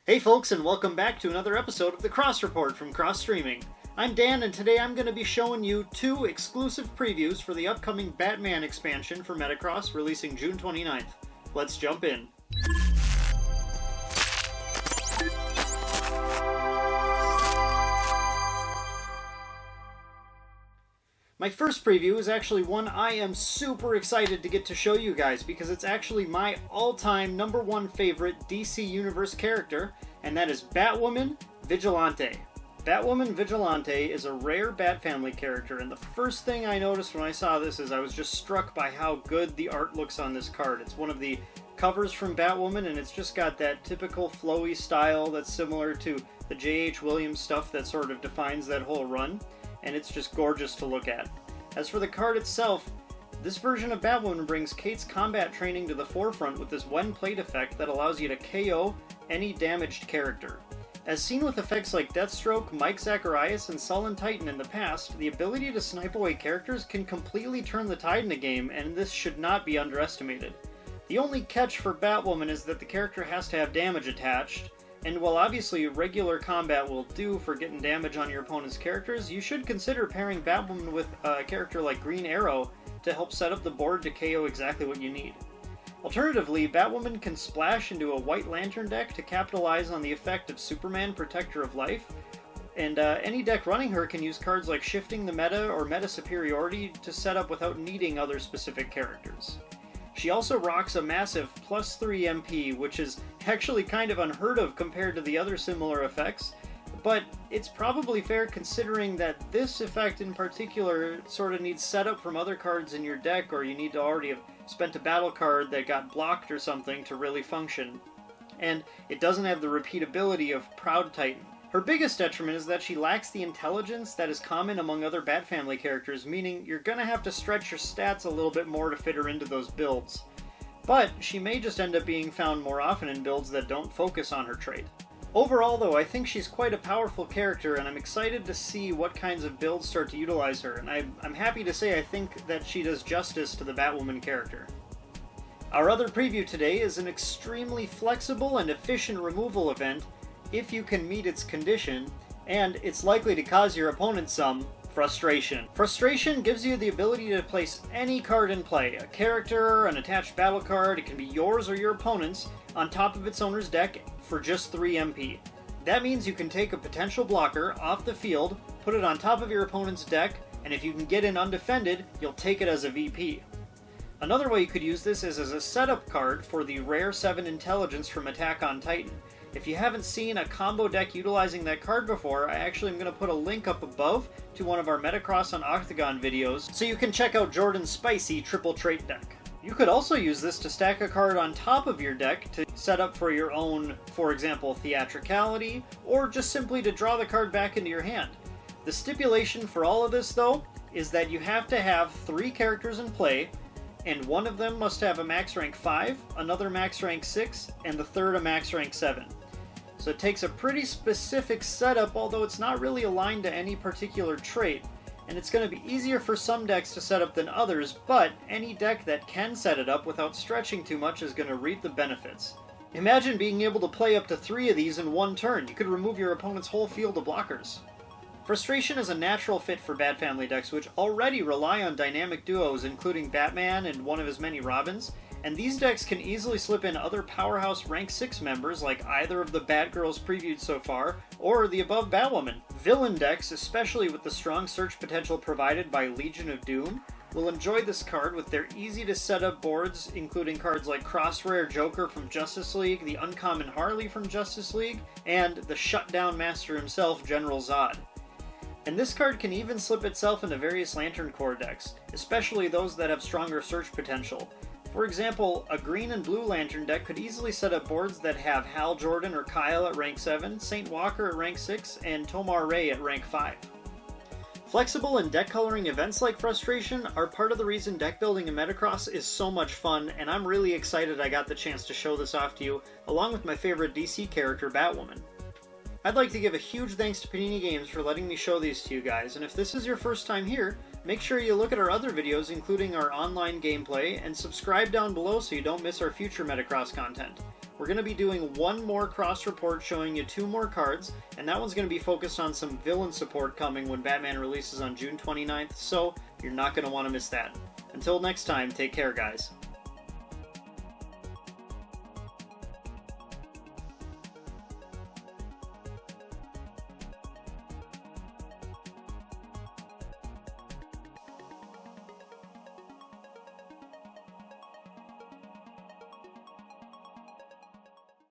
Hey folks, and welcome back to another episode of the Cross Report from Cross Streaming. I'm Dan, and today I'm going to be showing you two exclusive previews for the upcoming Batman expansion for Metacross, releasing June 29th. Let's jump in. My first preview is actually one I am super excited to get to show you guys because it's actually my all-time #1 favorite DC Universe character, and that is Batwoman Vigilante. Batwoman Vigilante is a rare Bat Family character, and the first thing I noticed when I saw this is I was just struck by how good the art looks on this card. It's one of the covers from Batwoman, and it's just got that typical flowy style that's similar to the J.H. Williams stuff that sort of defines that whole run. And it's just gorgeous to look at. As for the card itself, this version of Batwoman brings Kate's combat training to the forefront with this when played effect that allows you to KO any damaged character. As seen with effects like Deathstroke, Mike Zacharias, and Sullen Titan in the past, the ability to snipe away characters can completely turn the tide in a game, and this should not be underestimated. The only catch for Batwoman is that the character has to have damage attached, and while obviously regular combat will do for getting damage on your opponent's characters, you should consider pairing Batwoman with a character like Green Arrow to help set up the board to KO exactly what you need. Alternatively, Batwoman can splash into a White Lantern deck to capitalize on the effect of Superman, Protector of Life, and any deck running her can use cards like Shifting the Meta or Meta Superiority to set up without needing other specific characters. She also rocks a massive +3 MP, which is actually kind of unheard of compared to the other similar effects, but it's probably fair considering that this effect in particular sort of needs setup from other cards in your deck, or you need to already have spent a battle card that got blocked or something to really function. And it doesn't have the repeatability of Proud Titan. Her biggest detriment is that she lacks the intelligence that is common among other Bat Family characters, meaning you're gonna have to stretch your stats a little bit more to fit her into those builds. But she may just end up being found more often in builds that don't focus on her trait. Overall though, I think she's quite a powerful character, and I'm excited to see what kinds of builds start to utilize her, and I'm happy to say I think that she does justice to the Batwoman character. Our other preview today is an extremely flexible and efficient removal event if you can meet its condition, and it's likely to cause your opponent some frustration. Frustration gives you the ability to place any card in play, a character, an attached battle card, it can be yours or your opponent's, on top of its owner's deck for just 3 MP. That means you can take a potential blocker off the field, put it on top of your opponent's deck, and if you can get in undefended, you'll take it as a VP. Another way you could use this is as a setup card for the rare 7 intelligence from Attack on Titan. If you haven't seen a combo deck utilizing that card before, I actually am going to put a link up above to one of our Metacross on Octagon videos, so you can check out Jordan's spicy triple trait deck. You could also use this to stack a card on top of your deck to set up for your own, for example, theatricality, or just simply to draw the card back into your hand. The stipulation for all of this, though, is that you have to have 3 characters in play, and one of them must have a max rank 5, another max rank 6, and the third a max rank 7. So it takes a pretty specific setup, although it's not really aligned to any particular trait, and it's going to be easier for some decks to set up than others, but any deck that can set it up without stretching too much is going to reap the benefits. Imagine being able to play up to 3 of these in one turn. You could remove your opponent's whole field of blockers. Frustration is a natural fit for Bat Family decks, which already rely on dynamic duos, including Batman and one of his many Robins, and these decks can easily slip in other powerhouse rank 6 members like either of the Batgirls previewed so far, or the above Batwoman. Villain decks, especially with the strong search potential provided by Legion of Doom, will enjoy this card with their easy to set up boards, including cards like Crossrare Joker from Justice League, the Uncommon Harley from Justice League, and the Shutdown Master himself, General Zod. And this card can even slip itself into various Lantern Corps decks, especially those that have stronger search potential. For example, a green and blue Lantern deck could easily set up boards that have Hal Jordan or Kyle at rank 7, St. Walker at rank 6, and Tomar Ray at rank 5. Flexible and deck coloring events like Frustration are part of the reason deck building in Metacross is so much fun, and I'm really excited I got the chance to show this off to you, along with my favorite DC character, Batwoman. I'd like to give a huge thanks to Panini Games for letting me show these to you guys, and if this is your first time here, make sure you look at our other videos including our online gameplay, and subscribe down below so you don't miss our future Metacross content. we're going to be doing one more cross report showing you 2 more cards, and that one's going to be focused on some villain support coming when Batman releases on June 29th, so you're not going to want to miss that. Until next time, take care, guys.